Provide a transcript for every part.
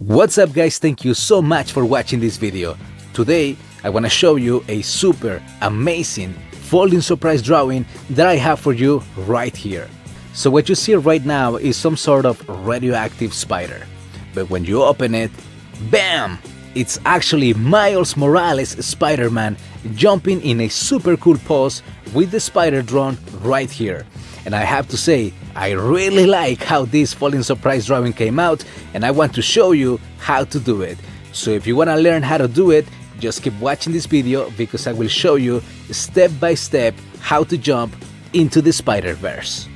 What's up guys, thank you so much for watching this video. Today I want to show you a super amazing folding surprise drawing that I have for you right here. So what you see right now is some sort of radioactive spider, but when you open it, bam! It's actually Miles Morales Spider-Man jumping in a super cool pose with the spider drawn right here. And I have to say, I really like how this folding surprise drawing came out, and I want to show you how to do it. So if you want to learn how to do it, just keep watching this video because I will show you step by step how to jump into the Spider-Verse.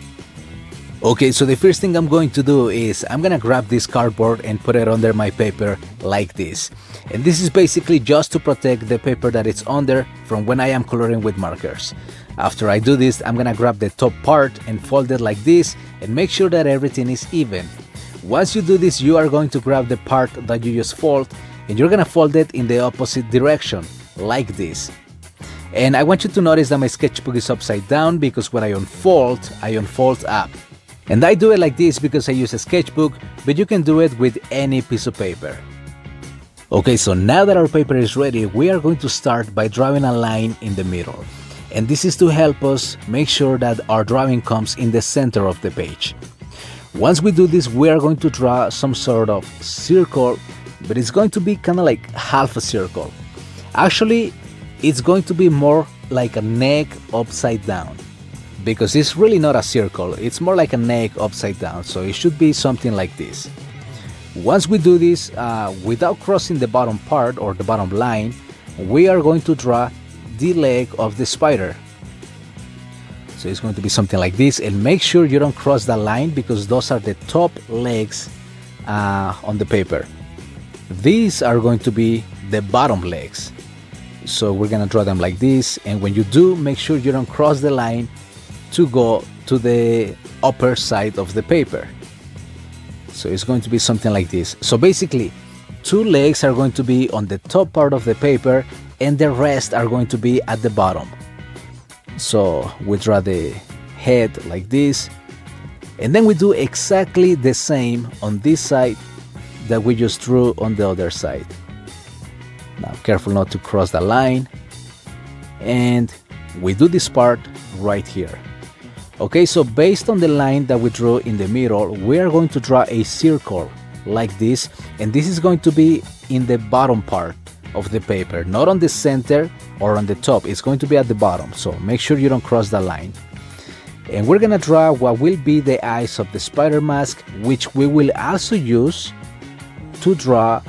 Okay, so the first thing I'm going to do is I'm gonna grab this cardboard and put it under my paper like this. And this is basically just to protect the paper that it's under from when I am coloring with markers. After I do this, I'm gonna grab the top part and fold it like this and make sure that everything is even. Once you do this, you are going to grab the part that you just fold and you're gonna fold it in the opposite direction, like this. And I want you to notice that my sketchbook is upside down because when I unfold up. And I do it like this because I use a sketchbook, but you can do it with any piece of paper. Okay, so now that our paper is ready, we are going to start by drawing a line in the middle. And this is to help us make sure that our drawing comes in the center of the page. Once we do this, we are going to draw some sort of circle, but it's going to be kind of like half a circle. Actually, it's going to be more like a neck upside down, because it's really not a circle, it's more like a neck upside down, so it should be something like this. Once we do this, without crossing the bottom part or the bottom line, we are going to draw the leg of the spider. So it's going to be something like this, and make sure you don't cross the line because those are the top legs on the paper. These are going to be the bottom legs. So we're gonna draw them like this, and when you do, make sure you don't cross the line to go to the upper side of the paper. So it's going to be something like this. So basically, two legs are going to be on the top part of the paper and the rest are going to be at the bottom. So we draw the head like this, and then we do exactly the same on this side that we just drew on the other side. Now careful not to cross the line, and we do this part right here. Okay, so based on the line that we drew in the middle, we are going to draw a circle like this, and this is going to be in the bottom part of the paper, not on the center or on the top. It's going to be at the bottom, so make sure you don't cross the line. And we're gonna draw what will be the eyes of the spider mask, which we will also use to draw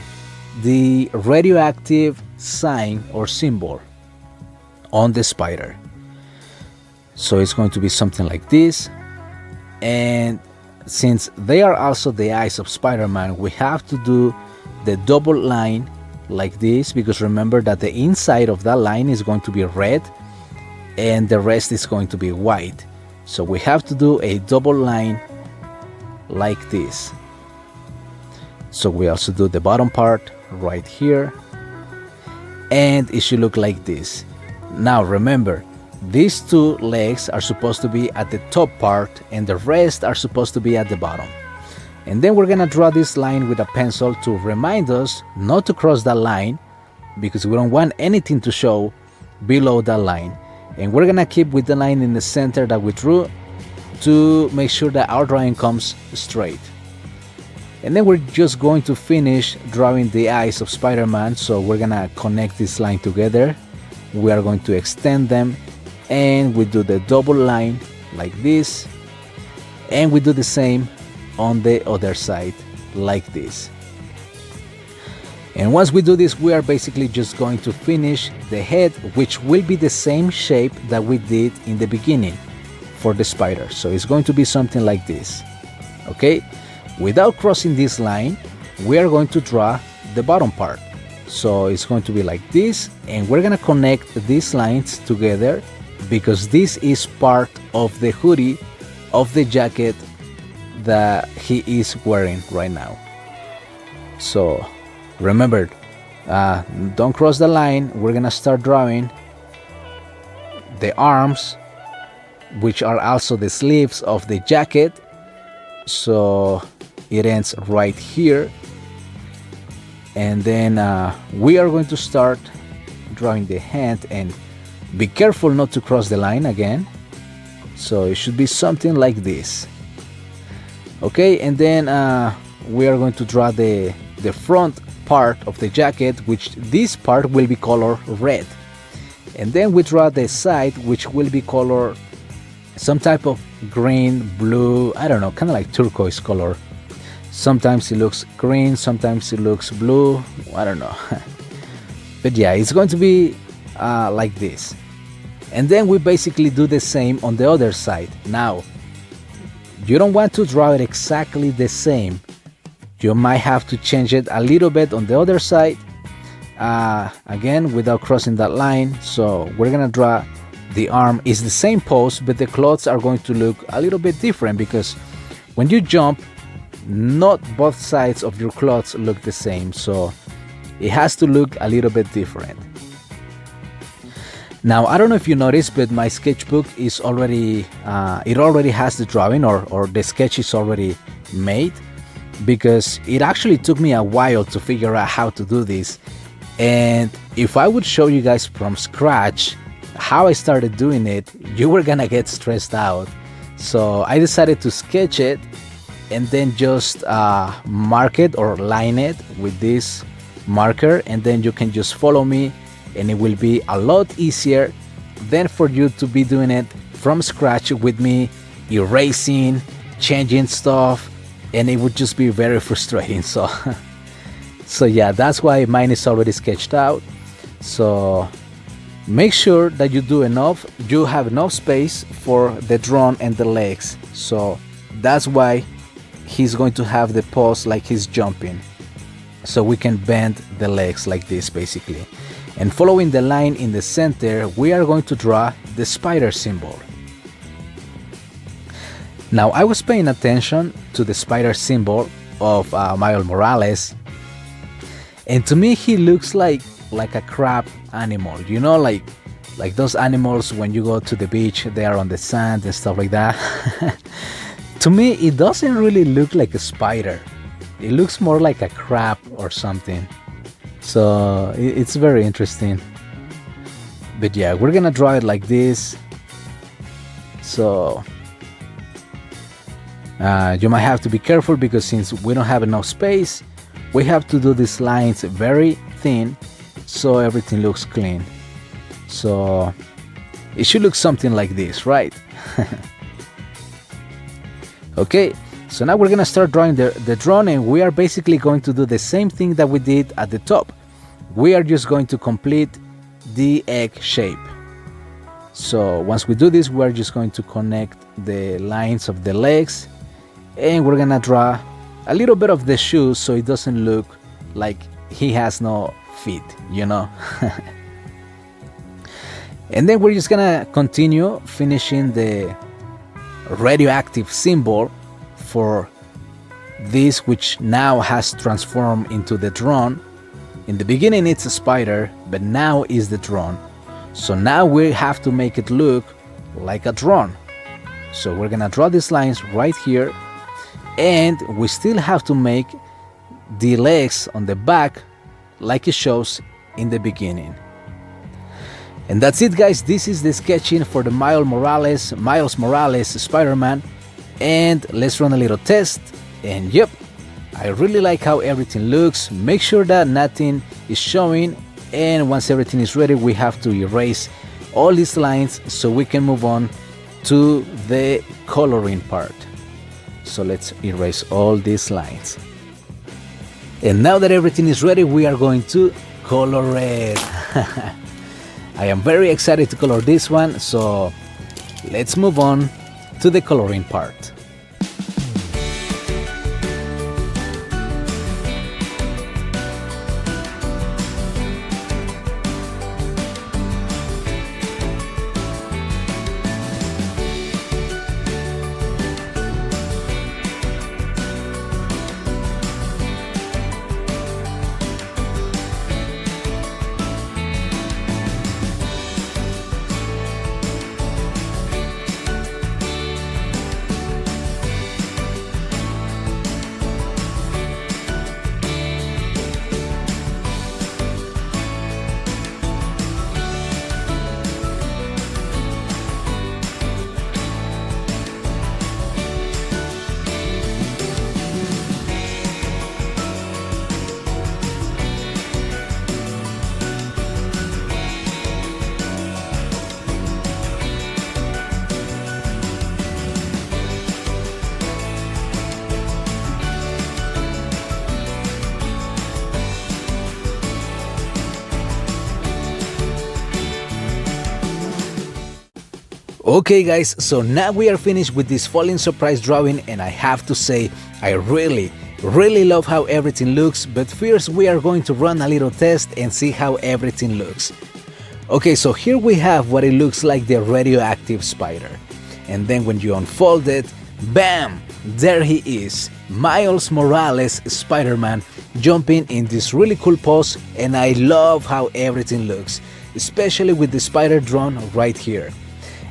the radioactive sign or symbol on the spider. So it's going to be something like this, and since they are also the eyes of Spider-Man, we have to do the double line like this, because remember that the inside of that line is going to be red and the rest is going to be white. So we have to do a double line like this. So we also do the bottom part right here, and it should look like this. Now remember, these two legs are supposed to be at the top part and the rest are supposed to be at the bottom. And then we're gonna draw this line with a pencil to remind us not to cross that line, because we don't want anything to show below that line. And we're gonna keep with the line in the center that we drew to make sure that our drawing comes straight. And then we're just going to finish drawing the eyes of Spider-Man, so we're gonna connect this line together. We are going to extend them, and we do the double line like this, and we do the same on the other side like this. And once we do this, we are basically just going to finish the head, which will be the same shape that we did in the beginning for the spider. So it's going to be something like this. Okay, without crossing this line, we are going to draw the bottom part. So it's going to be like this, and we're gonna connect these lines together because this is part of the hoodie of the jacket that he is wearing right now. So remember, don't cross the line. We're gonna start drawing the arms, which are also the sleeves of the jacket. So it ends right here, And then we are going to start drawing the hand, and be careful not to cross the line again. So it should be something like this. Okay, and then we are going to draw the front part of the jacket, which this part will be color red. And then we draw the side, which will be color some type of green, blue, I don't know, kind of like turquoise color. Sometimes it looks green, sometimes it looks blue, I don't know. But yeah, it's going to be like this. And then we basically do the same on the other side. Now, you don't want to draw it exactly the same. You might have to change it a little bit on the other side, again, without crossing that line. So we're gonna draw the arm. Is the same pose, but the clothes are going to look a little bit different, because when you jump, not both sides of your clothes look the same. So it has to look a little bit different. Now, I don't know if you noticed, but my sketchbook is already, it already has the drawing, or the sketch is already made, because it actually took me a while to figure out how to do this. And if I would show you guys from scratch how I started doing it, you were gonna get stressed out. So I decided to sketch it and then just mark it or line it with this marker, and then you can just follow me, and it will be a lot easier than for you to be doing it from scratch with me erasing, changing stuff, and it would just be very frustrating. So so yeah, that's why mine is already sketched out. So make sure that you do enough, you have enough space for the drone and the legs. So that's why he's going to have the pose like he's jumping, so we can bend the legs like this basically. And following the line in the center, we are going to draw the spider symbol. Now, I was paying attention to the spider symbol of Miles Morales, and to me he looks like a crab animal, you know, like those animals when you go to the beach, they are on the sand and stuff like that. To me, it doesn't really look like a spider. It looks more like a crab or something. So it's very interesting. But yeah, we're gonna draw it like this. So you might have to be careful, because since we don't have enough space, we have to do these lines very thin so everything looks clean. So it should look something like this, right? Okay, so now we're gonna start drawing the drone, and we are basically going to do the same thing that we did at the top. We are just going to complete the egg shape. So once we do this, we are just going to connect the lines of the legs, and we're gonna draw a little bit of the shoes so it doesn't look like he has no feet, you know. And then we're just gonna continue finishing the radioactive symbol for this, which now has transformed into the drone. In the beginning it's a spider, but now is the drone. So now we have to make it look like a drone. So we're gonna draw these lines right here, and we still have to make the legs on the back like it shows in the beginning. And that's it, guys. This is the sketching for the Miles Morales Spider-Man. And let's run a little test. And yep, I really like how everything looks. Make sure that nothing is showing, and once everything is ready, we have to erase all these lines so we can move on to the coloring part. So let's erase all these lines. And now that everything is ready, we are going to color it. I am very excited to color this one, so let's move on to the coloring part. Okay guys, so now we are finished with this falling surprise drawing, and I have to say I really love how everything looks, but first we are going to run a little test and see how everything looks. Okay, so here we have what it looks like, the radioactive spider. And then when you unfold it, bam! There he is, Miles Morales Spider-Man, jumping in this really cool pose, and I love how everything looks, especially with the spider drawn right here.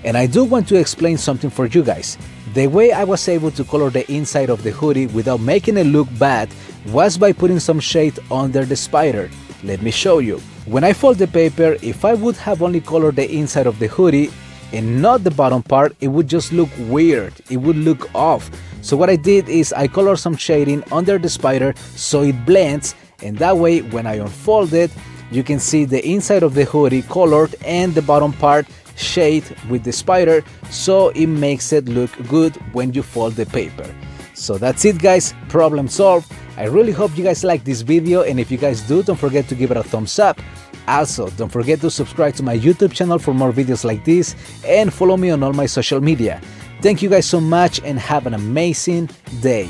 And I do want to explain something for you guys. The way I was able to color the inside of the hoodie without making it look bad was by putting some shade under the spider. Let me show you. When I fold the paper, if I would have only colored the inside of the hoodie and not the bottom part, it would just look weird, it would look off. So what I did is I colored some shading under the spider so it blends, and that way when I unfold it, you can see the inside of the hoodie colored and the bottom part shade with the spider, so it makes it look good when you fold the paper. So that's it guys, problem solved. I really hope you guys like this video, and if you guys do, don't forget to give it a thumbs up. Also, don't forget to subscribe to my YouTube channel for more videos like this, and follow me on all my social media. Thank you guys so much, and have an amazing day.